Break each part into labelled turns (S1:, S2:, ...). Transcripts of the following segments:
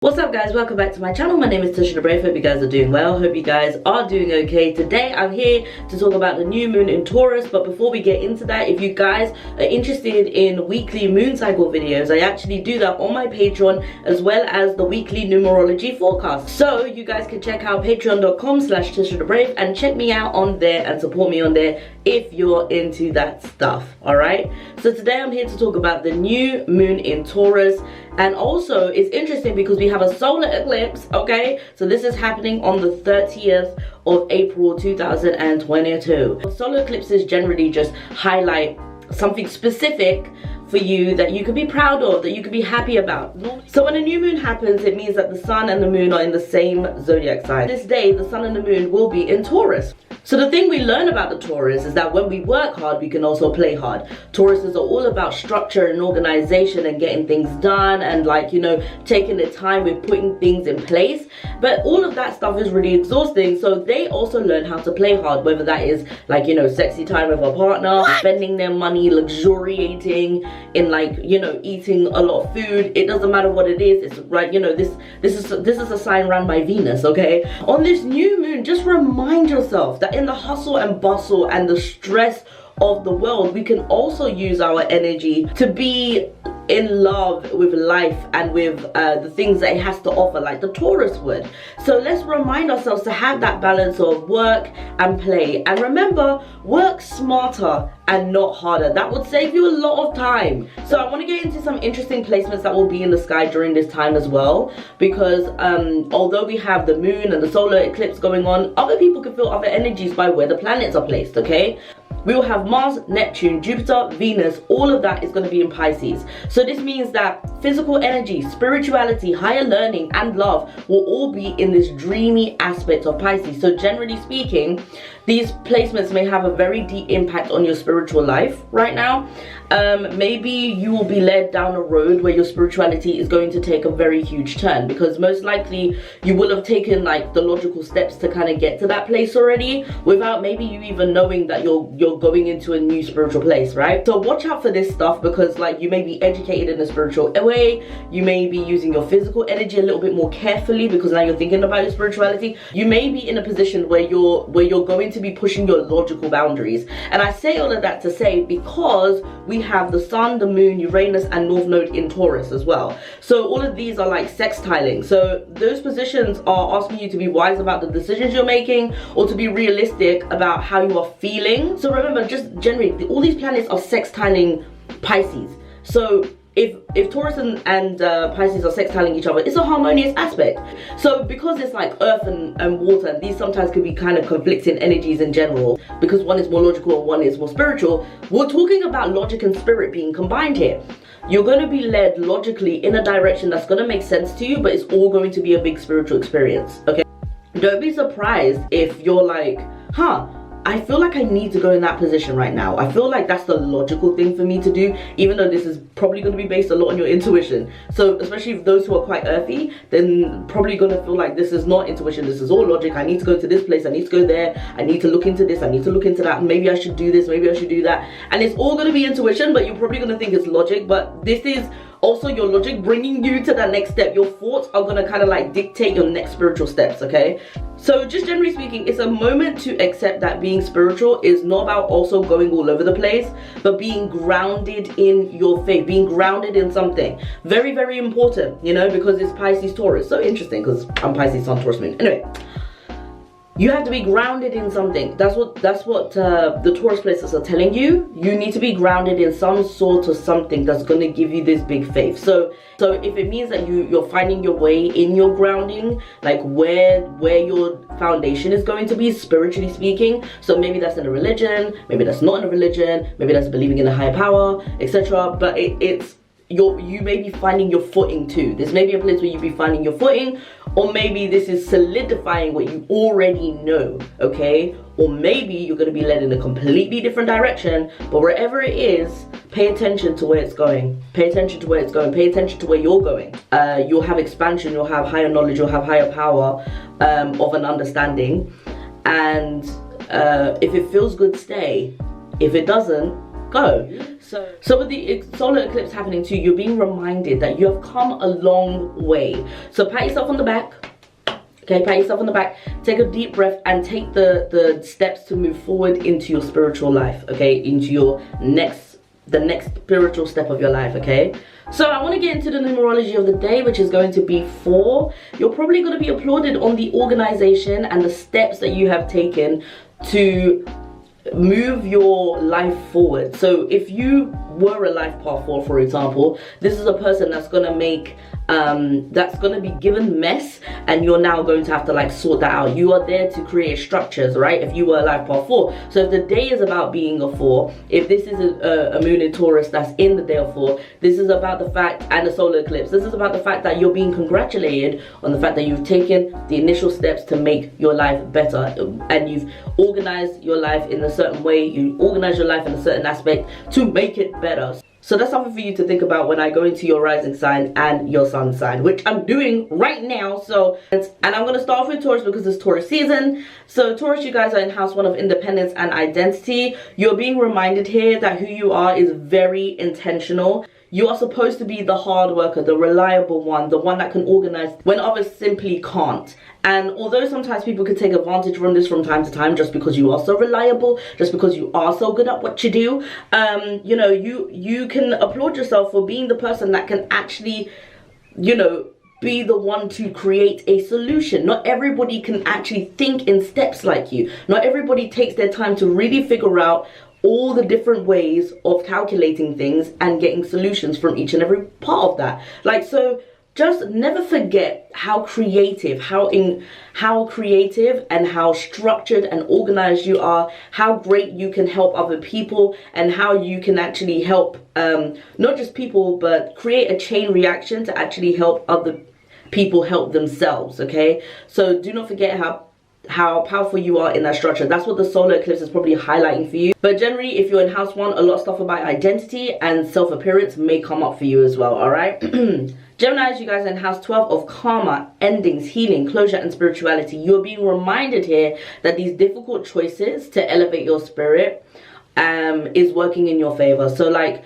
S1: What's up guys, welcome back to my channel. My name is TishaTheBrave. Hope you guys are doing well. Hope you guys are doing okay. Today I'm here to talk about the new moon in Taurus, but before we get into that, if you guys are interested in weekly moon cycle videos, I actually do that on my Patreon as well as the weekly numerology forecast. So you guys can check out patreon.com/TishaTheBrave and check me out on there and support me on there if you're into that stuff. Alright, so today I'm here to talk about the new moon in Taurus. And also, it's interesting because we have a solar eclipse, okay? So this is happening on the 30th of April 2022. Solar eclipses generally just highlight something specific for you that you could be proud of, that you could be happy about. So when a new moon happens, it means that the sun and the moon are in the same zodiac sign. This day, the sun and the moon will be in Taurus. So the thing we learn about the Taurus is that when we work hard, we can also play hard. Tauruses are all about structure and organization and getting things done and, like, you know, taking the time with putting things in place. But all of that stuff is really exhausting. So they also learn how to play hard, whether that is, like, you know, sexy time with a partner, spending their money, luxuriating in, like, you know, eating a lot of food. It doesn't matter what it is. It's right, you know, this is a sign run by Venus, okay? On this new moon, just remind yourself that in the hustle and bustle and the stress of the world, we can also use our energy to be in love with life and with the things that it has to offer, like the Taurus would. So let's remind ourselves to have that balance of work and play. And remember, work smarter and not harder. That would save you a lot of time. So I want to get into some interesting placements that will be in the sky during this time as well, because although we have the moon and the solar eclipse going on, other people can feel other energies by where the planets are placed, okay? We will have Mars, Neptune, Jupiter, Venus, all of that is going to be in Pisces. So this means that physical energy, spirituality, higher learning and love will all be in this dreamy aspect of Pisces. So generally speaking, these placements may have a very deep impact on your spiritual life right now. Maybe you will be led down a road where your spirituality is going to take a very huge turn, because most likely you will have taken, like, the logical steps to kind of get to that place already without maybe you even knowing that you're going into a new spiritual place, right? So watch out for this stuff, because, like, you may be educated in a spiritual way. You may be using your physical energy a little bit more carefully because now you're thinking about your spirituality. You may be in a position where you're going to be pushing your logical boundaries. And I say all of that to say, because we have the sun, the moon, Uranus and North Node in Taurus as well. So all of these are like sextiling. So those positions are asking you to be wise about the decisions you're making, or to be realistic about how you are feeling. So remember, just generally, all these planets are sextiling Pisces. So if Taurus and Pisces are sextiling each other, it's a harmonious aspect. So because it's like earth and water, these sometimes can be kind of conflicting energies in general, because one is more logical and one is more spiritual. We're talking about logic and spirit being combined here. You're going to be led logically in a direction that's going to make sense to you, but it's all going to be a big spiritual experience, okay? Don't be surprised if you're like, I feel like I need to go in that position right now. I feel like that's the logical thing for me to do, even though this is probably going to be based a lot on your intuition. So especially if those who are quite earthy, then probably going to feel like this is not intuition, this is all logic. I need to go to this place, I need to go there, I need to look into this, I need to look into that, maybe I should do this, maybe I should do that. And it's all going to be intuition, but you're probably going to think it's logic. But this is also your logic bringing you to that next step. Your thoughts are going to kind of like dictate your next spiritual steps, okay? So just generally speaking, it's a moment to accept that being spiritual is not about also going all over the place, but being grounded in your faith, being grounded in something. Very, very important, you know, because it's Pisces Taurus. So interesting, because I'm Pisces Sun Taurus Moon. Anyway, you have to be grounded in something. That's what the Taurus places are telling you. You need to be grounded in some sort of something that's going to give you this big faith. So if it means that you're finding your way in your grounding, like where your foundation is going to be spiritually speaking. So maybe that's in a religion, maybe that's not in a religion, maybe that's believing in a higher power, etc. But you may be finding your footing too. This may be a place where you be finding your footing, or maybe this is solidifying what you already know, okay? Or maybe you're going to be led in a completely different direction, but wherever it is, pay attention to where it's going. Pay attention to where it's going. Pay attention to where you're going. You'll have expansion, you'll have higher knowledge, you'll have higher power of an understanding. And if it feels good, stay. If it doesn't, go. So with the solar eclipse happening too, you're being reminded that you have come a long way. So pat yourself on the back. Okay, pat yourself on the back, take a deep breath, and take the steps to move forward into your spiritual life, okay, into your the next spiritual step of your life, okay? So I want to get into the numerology of the day, which is going to be 4. You're probably going to be applauded on the organization and the steps that you have taken to move your life forward. So if you were a life path 4, for example, this is a person that's going to make that's going to be given mess, and you're now going to have to like sort that out. You are there to create structures, right? If you were a life path 4, so if the day is about being a 4, if this is a moon in Taurus that's in the day of 4, this is about the fact, and a solar eclipse, this is about the fact that you're being congratulated on the fact that you've taken the initial steps to make your life better, and you've organized your life in a certain way, you organize your life in a certain aspect to make it better. So that's something for you to think about when I go into your rising sign and your sun sign, which I'm doing right now. So, and I'm going to start off with Taurus because it's Taurus season. So Taurus, you guys are in house 1 of independence and identity. You're being reminded here that who you are is very intentional. You are supposed to be the hard worker, the reliable one, the one that can organize when others simply can't. And although sometimes people can take advantage from this from time to time, just because you are so reliable, just because you are so good at what you do, you know, you can applaud yourself for being the person that can actually, you know, be the one to create a solution. Not everybody can actually think in steps like you. Not everybody takes their time to really figure out all the different ways of calculating things and getting solutions from each and every part of that. Like, so just never forget how creative, how creative and how structured and organized you are, how great you can help other people, and how you can actually help not just people, but create a chain reaction to actually help other people help themselves, okay? So do not forget how powerful you are in that structure. That's what the solar eclipse is probably highlighting for you. But generally, if you're in house 1, a lot of stuff about identity and self-appearance may come up for you as well, all right? Geminis, you guys are in house 12 of karma, endings, healing, closure, and spirituality. You're being reminded here that these difficult choices to elevate your spirit is working in your favor. So like,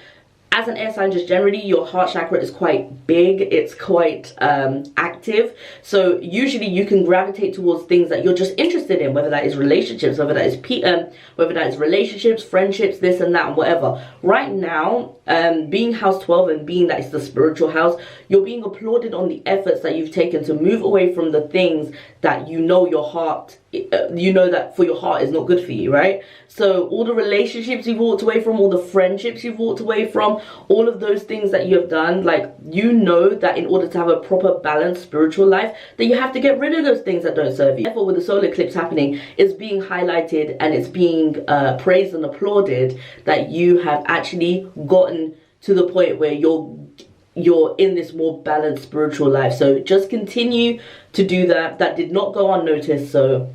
S1: as an air sign, just generally, your heart chakra is quite big. It's quite active. So usually you can gravitate towards things that you're just interested in, whether that is relationships, whether that is relationships, friendships, this and that, and whatever. Right now, being house 12 and being that it's the spiritual house, you're being applauded on the efforts that you've taken to move away from the things that you know your heart, you know that for your heart is not good for you, right? So all the relationships you've walked away from, all the friendships you've walked away from, all of those things that you have done, like, you know that in order to have a proper balanced spiritual life, that you have to get rid of those things that don't serve you. Therefore, with the solar eclipse happening, it's being highlighted and it's being praised and applauded that you have actually gotten to the point where you're in this more balanced spiritual life. So just continue to do that. That did not go unnoticed. So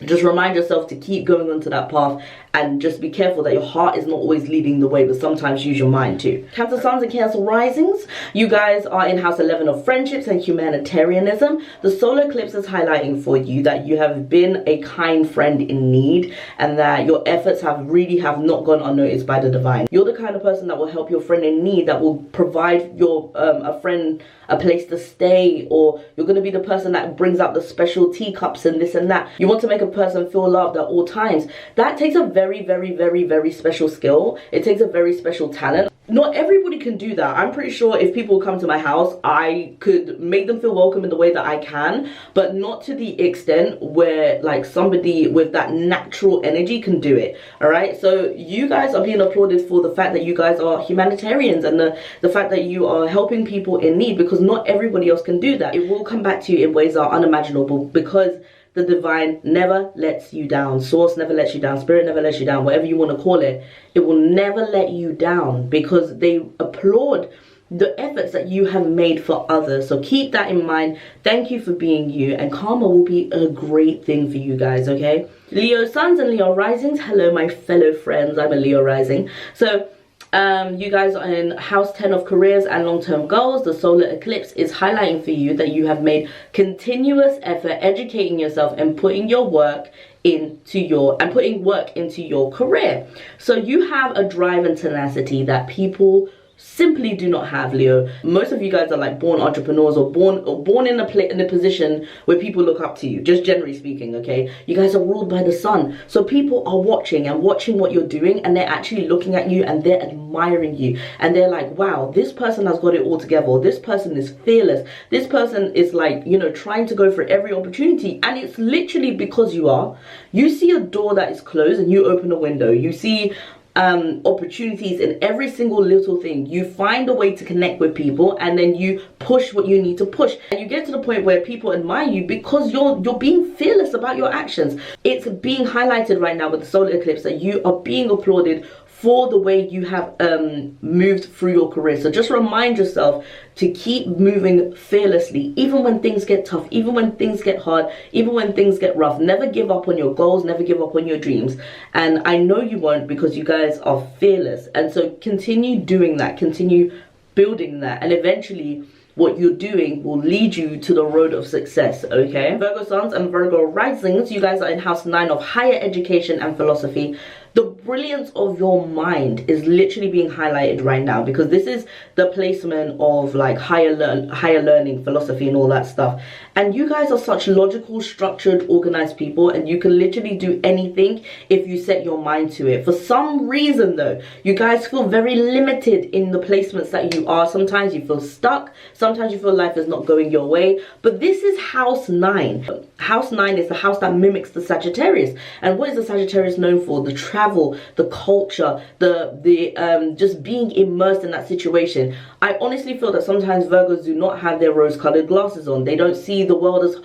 S1: just remind yourself to keep going onto that path, and just be careful that your heart is not always leading the way, but sometimes use your mind too. Cancer suns and Cancer risings, you guys are in house 11 of friendships and humanitarianism. The solar eclipse is highlighting for you that you have been a kind friend in need, and that your efforts have not gone unnoticed by the divine. You're the kind of person that will help your friend in need, that will provide your a friend a place to stay, or you're going to be the person that brings out the special teacups and this and that. You want to make a person feel loved at all times. That takes a very, very, very, very special skill. It takes a very special talent. Not everybody can do that. I'm pretty sure if people come to my house, I could make them feel welcome in the way that I can, but not to the extent where like somebody with that natural energy can do it. All right, so you guys are being applauded for the fact that you guys are humanitarians, and the fact that you are helping people in need, because not everybody else can do that. It will come back to you in ways that are unimaginable, because the divine never lets you down. Source never lets you down. Spirit never lets you down. Whatever you want to call it, it will never let you down, because they applaud the efforts that you have made for others. So keep that in mind. Thank you for being you, and karma will be a great thing for you guys, okay? Leo suns and Leo risings. Hello, my fellow friends. I'm a Leo rising. So you guys are in house 10 of careers and long-term goals. The solar eclipse is highlighting for you that you have made continuous effort educating yourself and putting your work and putting work into your career. So you have a drive and tenacity that people simply do not have, Leo. Most of you guys are like born entrepreneurs, or born in a position where people look up to you, just generally speaking. Okay, you guys are ruled by the sun, so people are watching what you're doing, and they're actually looking at you and they're admiring you, and they're like, wow, this person has got it all together, or this person is fearless, this person is like, you know, trying to go for every opportunity. And it's literally because you see a door that is closed and you open a window. You see opportunities in every single little thing. You find a way to connect with people, and then you push what you need to push, and you get to the point where people admire you because you're being fearless about your actions. It's being highlighted right now with the solar eclipse that you are being applauded for the way you have moved through your career. So just remind yourself to keep moving fearlessly, even when things get tough, even when things get hard, even when things get rough. Never give up on your goals, never give up on your dreams. And I know you won't, because you guys are fearless. And so continue doing that, continue building that, and eventually what you're doing will lead you to the road of success. Okay, Virgo suns and Virgo risings, you guys are in house 9 of higher education and philosophy. The brilliance of your mind is literally being highlighted right now, because this is the placement of like higher learning, philosophy and all that stuff. And you guys are such logical, structured, organized people, and you can literally do anything if you set your mind to it. For some reason though, you guys feel very limited in the placements that you are. Sometimes you feel stuck, sometimes you feel life is not going your way. But this is house 9. House 9 is the house that mimics the Sagittarius. And what is the Sagittarius known for? The travel, the culture, the just being immersed in that situation. I honestly feel that sometimes Virgos do not have their rose-colored glasses on. They don't see the world as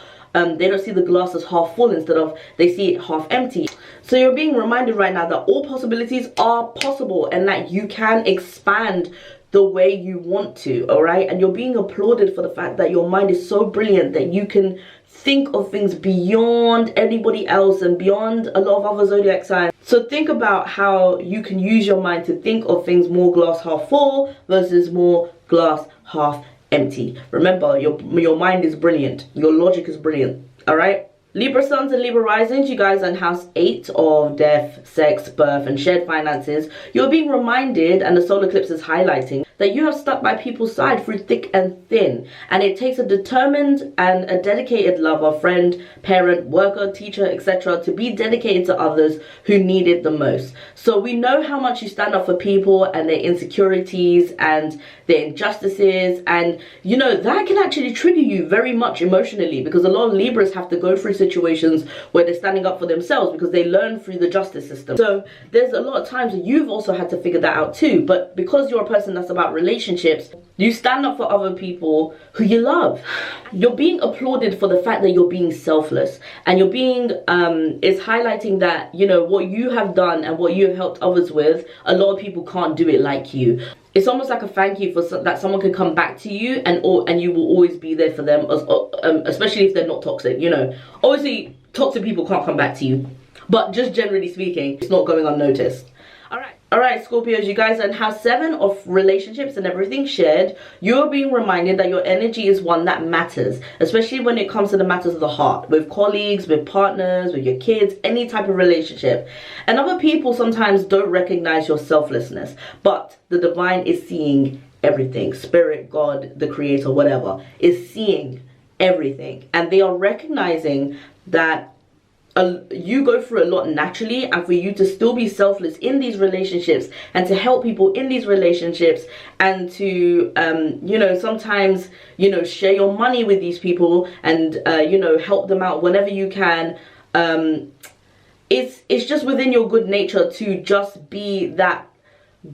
S1: they don't see the glass as half full, instead of they see it half empty. So you're being reminded right now that all possibilities are possible, and that you can expand the way you want to. All right, and you're being applauded for the fact that your mind is so brilliant that you can think of things beyond anybody else and beyond a lot of other zodiac signs. So think about how you can use your mind to think of things more glass half full versus more glass half empty. Remember, your mind is brilliant, your logic is brilliant. All right, Libra suns and Libra risings, you guys are in house 8 of death, sex, birth and shared finances. You're being reminded, and the solar eclipse is highlighting, that you have stuck by people's side through thick and thin, and it takes a determined and a dedicated lover, friend, parent, worker, teacher, etc. to be dedicated to others who need it the most. So we know how much you stand up for people and their insecurities and their injustices, and you know that can actually trigger you very much emotionally, because a lot of Libras have to go through situations where they're standing up for themselves because they learn through the justice system. So there's a lot of times that you've also had to figure that out too. But because you're a person that's about relationships, you stand up for other people who you love. You're being applauded for the fact that you're being selfless, and you're being it's highlighting that, you know, what you have done and what you have helped others with, a lot of people can't do it like you. It's almost like a thank you for that someone can come back to you, and you will always be there for them, especially if they're not toxic. You know, obviously toxic people can't come back to you, but just generally speaking, it's not going unnoticed. All right, Scorpios, you guys are in house 7 of relationships and everything shared. You're being reminded that your energy is one that matters, especially when it comes to the matters of the heart, with colleagues, with partners, with your kids, any type of relationship. And other people sometimes don't recognize your selflessness, but the divine is seeing everything. Spirit, God, the creator, whatever, is seeing everything. And they are recognizing that you go through a lot naturally, and for you to still be selfless in these relationships and to help people in these relationships, and to you know, sometimes, you know, share your money with these people and you know, help them out whenever you can. It's just within your good nature to just be that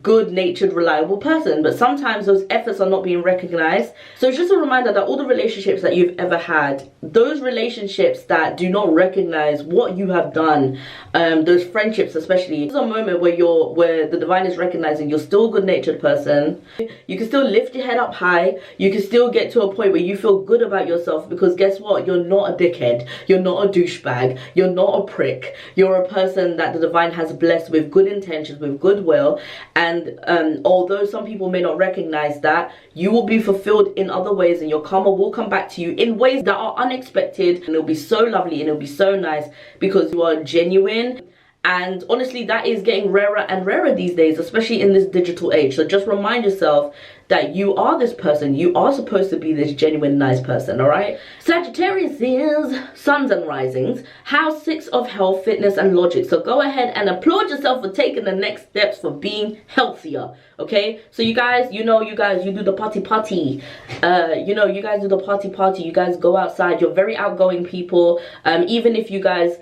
S1: good-natured, reliable person, but sometimes those efforts are not being recognized. So it's just a reminder that all the relationships that you've ever had, those relationships that do not recognize what you have done, those friendships especially, this is a moment where the divine is recognizing you're still a good-natured person. You can still lift your head up high. You can still get to a point where you feel good about yourself, because guess what? You're not a dickhead. You're not a douchebag. You're not a prick. You're a person that the divine has blessed with good intentions, with goodwill, And although some people may not recognize that, you will be fulfilled in other ways, and your karma will come back to you in ways that are unexpected, and it'll be so lovely and it'll be so nice because you are genuine. And honestly, that is getting rarer and rarer these days, especially in this digital age. So just remind yourself that you are this person. You are supposed to be this genuine, nice person, all right? Sagittarius is suns and risings, house 6 of health, fitness, and logic. So go ahead and applaud yourself for taking the next steps for being healthier, okay? So you guys, you do the party. You guys do the party. You guys go outside. You're very outgoing people. Even if you guys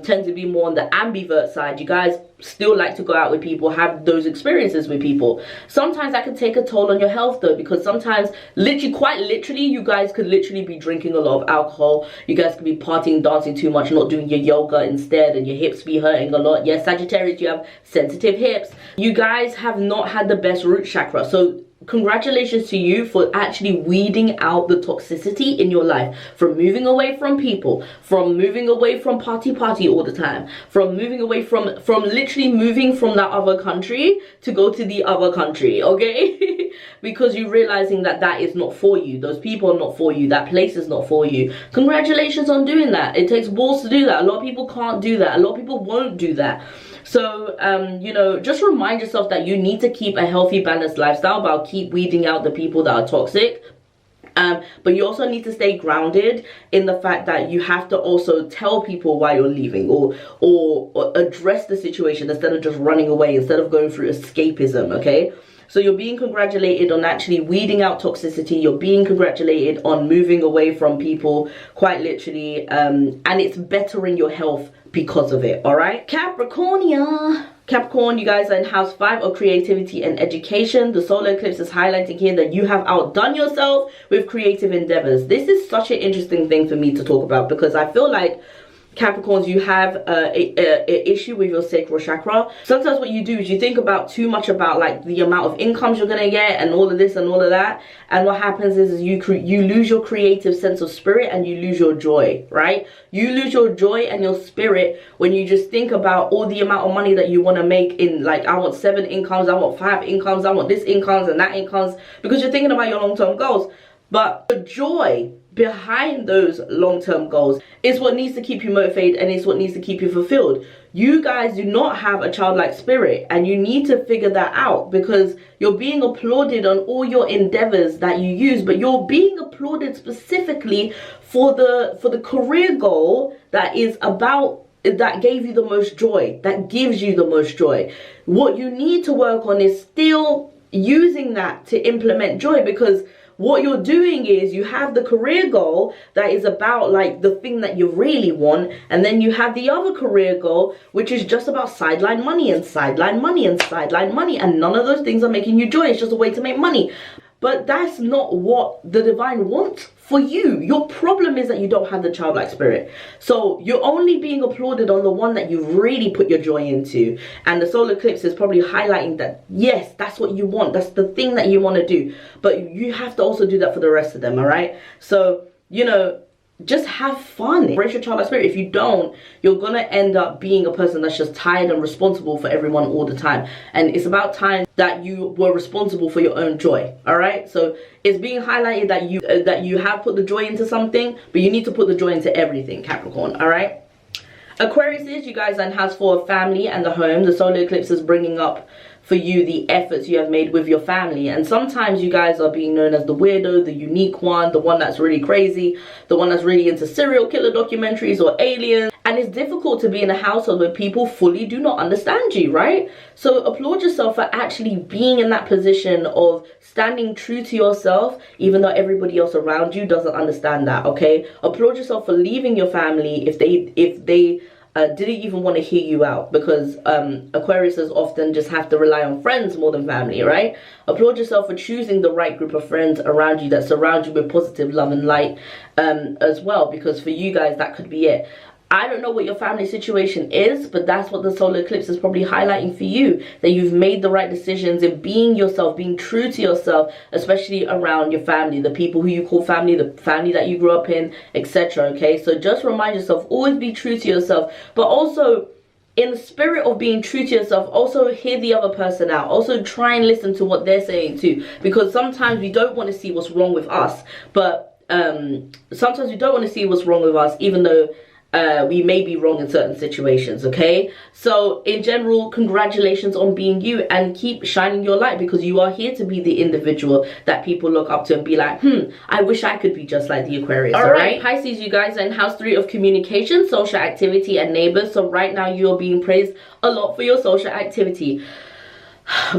S1: tend to be more on the ambivert side, you guys still like to go out with people, have those experiences with people. Sometimes that can take a toll on your health though, because sometimes quite literally you guys could literally be drinking a lot of alcohol. You guys could be partying, dancing too much, not doing your yoga instead, and your hips be hurting a lot. Yes, Sagittarius, you have sensitive hips. You guys have not had the best root chakra, so congratulations to you for actually weeding out the toxicity in your life, from moving away from people, from moving away from party all the time, from moving away from literally moving from that other country to go to the other country, okay? Because you're realizing that that is not for you. Those people are not for you. That place is not for you. Congratulations on doing that. It takes balls to do that. A lot of people can't do that. A lot of people won't do that. So, just remind yourself that you need to keep a healthy, balanced lifestyle, but keep weeding out the people that are toxic. But you also need to stay grounded in the fact that you have to also tell people why you're leaving, or address the situation instead of just running away, instead of going through escapism, okay? So you're being congratulated on actually weeding out toxicity. You're being congratulated on moving away from people, quite literally, and it's bettering your health because of it, all right? Capricorn, you guys are in house 5 of creativity and education. The solar eclipse is highlighting here that you have outdone yourself with creative endeavors. This is such an interesting thing for me to talk about, because I feel like Capricorns, you have a issue with your sacral chakra. Sometimes what you do is you think about too much about like the amount of incomes you're gonna get and all of this and all of that, and what happens is you lose your creative sense of spirit, and you lose your joy, right? You lose your joy and your spirit when you just think about all the amount of money that you want to make in, like, I want 7 incomes, I want 5 incomes, I want this incomes and that incomes, because you're thinking about your long-term goals. But the joy behind those long-term goals is what needs to keep you motivated, and it's what needs to keep you fulfilled. You guys do not have a childlike spirit, and you need to figure that out, because you're being applauded on all your endeavors that you use, but you're being applauded specifically for the career goal that gave you the most joy, that gives you the most joy. What you need to work on is still using that to implement joy, because what you're doing is you have the career goal that is about like the thing that you really want, and then you have the other career goal which is just about sideline money and sideline money and sideline money, and none of those things are making you joy. It's just a way to make money. But that's not what the divine wants for you. Your problem is that you don't have the childlike spirit. So you're only being applauded on the one that you've really put your joy into. And the solar eclipse is probably highlighting that, yes, that's what you want. That's the thing that you want to do. But you have to also do that for the rest of them, all right? So, just have fun. Embrace your childlike spirit. If you don't, you're gonna end up being a person that's just tired and responsible for everyone all the time. And it's about time that you were responsible for your own joy. All right. So it's being highlighted that you have put the joy into something, but you need to put the joy into everything, Capricorn. All right. Aquarius, you guys are in house 4 of family and the home. The solar eclipse is bringing up for you the efforts you have made with your family, and sometimes you guys are being known as the weirdo, the unique one, the one that's really crazy, the one that's really into serial killer documentaries or aliens. And it's difficult to be in a household where people fully do not understand you, right? So applaud yourself for actually being in that position of standing true to yourself, even though everybody else around you doesn't understand that, okay? Applaud yourself for leaving your family if they didn't even want to hear you out, because Aquariuses often just have to rely on friends more than family, right? Applaud yourself for choosing the right group of friends around you that surround you with positive love and light as well, because for you guys that could be it. I don't know what your family situation is, but that's what the solar eclipse is probably highlighting for you, that you've made the right decisions in being yourself, being true to yourself, especially around your family, the people who you call family, the family that you grew up in, etc. Okay, so just remind yourself, always be true to yourself, but also in the spirit of being true to yourself, also hear the other person out. Also try and listen to what they're saying too, because sometimes we don't want to see what's wrong with us, but sometimes we don't want to see what's wrong with us, even though we may be wrong in certain situations. Okay, so in general, congratulations on being you, and keep shining your light, because you are here to be the individual that people look up to and be like, I wish I could be just like the Aquarius. All right, Pisces, you guys are in house 3 of communication, social activity, and neighbors. So right now you are being praised a lot for your social activity.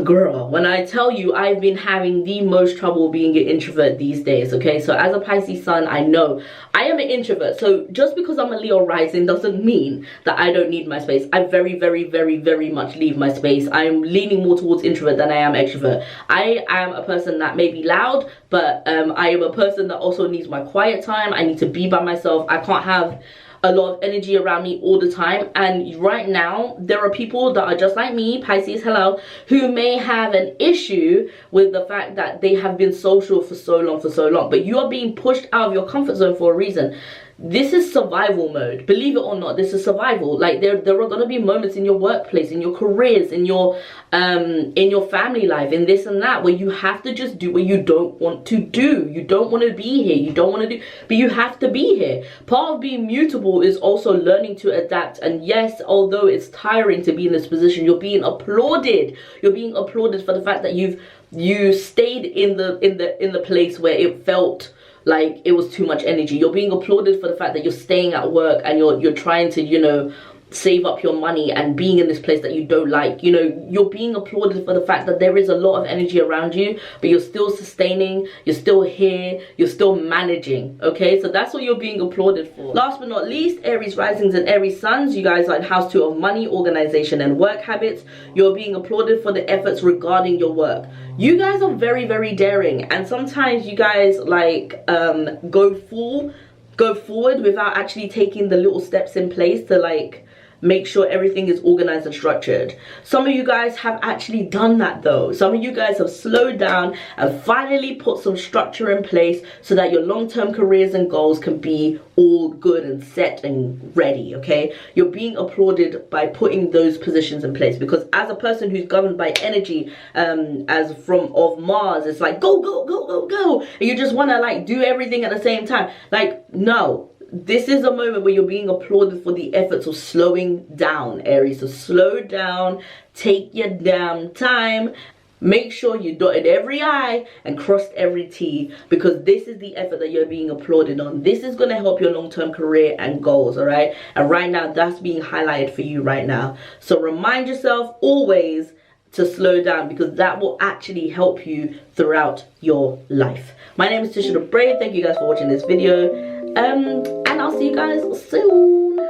S1: Girl, when I tell you, I've been having the most trouble being an introvert these days. Okay, so as a Pisces sun, I know I am an introvert. So just because I'm a Leo rising doesn't mean that I don't need my space. I very, very, very, very much leave my space. I'm leaning more towards introvert than I am extrovert. I am a person that may be loud, but I am a person that also needs my quiet time. I need to be by myself. I can't have a lot of energy around me all the time. And right now there are people that are just like me, Pisces, hello, who may have an issue with the fact that they have been social for so long, but you are being pushed out of your comfort zone for a reason. This is survival mode. Believe it or not, this is survival. Like there are gonna be moments in your workplace, in your careers, in your family life, in this and that, where you have to just do what you don't want to do. You don't want to be here. You don't want to do, but you have to be here. Part of being mutable is also learning to adapt. And yes, although it's tiring to be in this position, you're being applauded. You're being applauded for the fact that you stayed in the place where it felt like it was too much energy. You're being applauded for the fact that you're staying at work and you're trying to, you know, save up your money and being in this place that you don't like. You know, you're being applauded for the fact that there is a lot of energy around you, but you're still sustaining, you're still here, you're still managing. Okay, so that's what you're being applauded for. Last but not least, Aries risings and Aries suns, you guys are in house 2 of money, organization, and work habits. You're being applauded for the efforts regarding your work. You guys are very, very daring, and sometimes you guys like go forward without actually taking the little steps in place to like make sure everything is organized and structured. Some of you guys have actually done that though. Some of you guys have slowed down and finally put some structure in place so that your long-term careers and goals can be all good and set and ready. Okay, you're being applauded by putting those positions in place, because as a person who's governed by energy as from of Mars, it's like go go go go go, and you just want to like do everything at the same time. Like, no, this is a moment where you're being applauded for the efforts of slowing down, Aries. So slow down, take your damn time, make sure you dotted every I and crossed every T, because this is the effort that you're being applauded on. This is going to help your long-term career and goals, all right? And right now, that's being highlighted for you right now. So remind yourself always to slow down, because that will actually help you throughout your life. My name is TishaTheBrave. Thank you guys for watching this video. And I'll see you guys soon.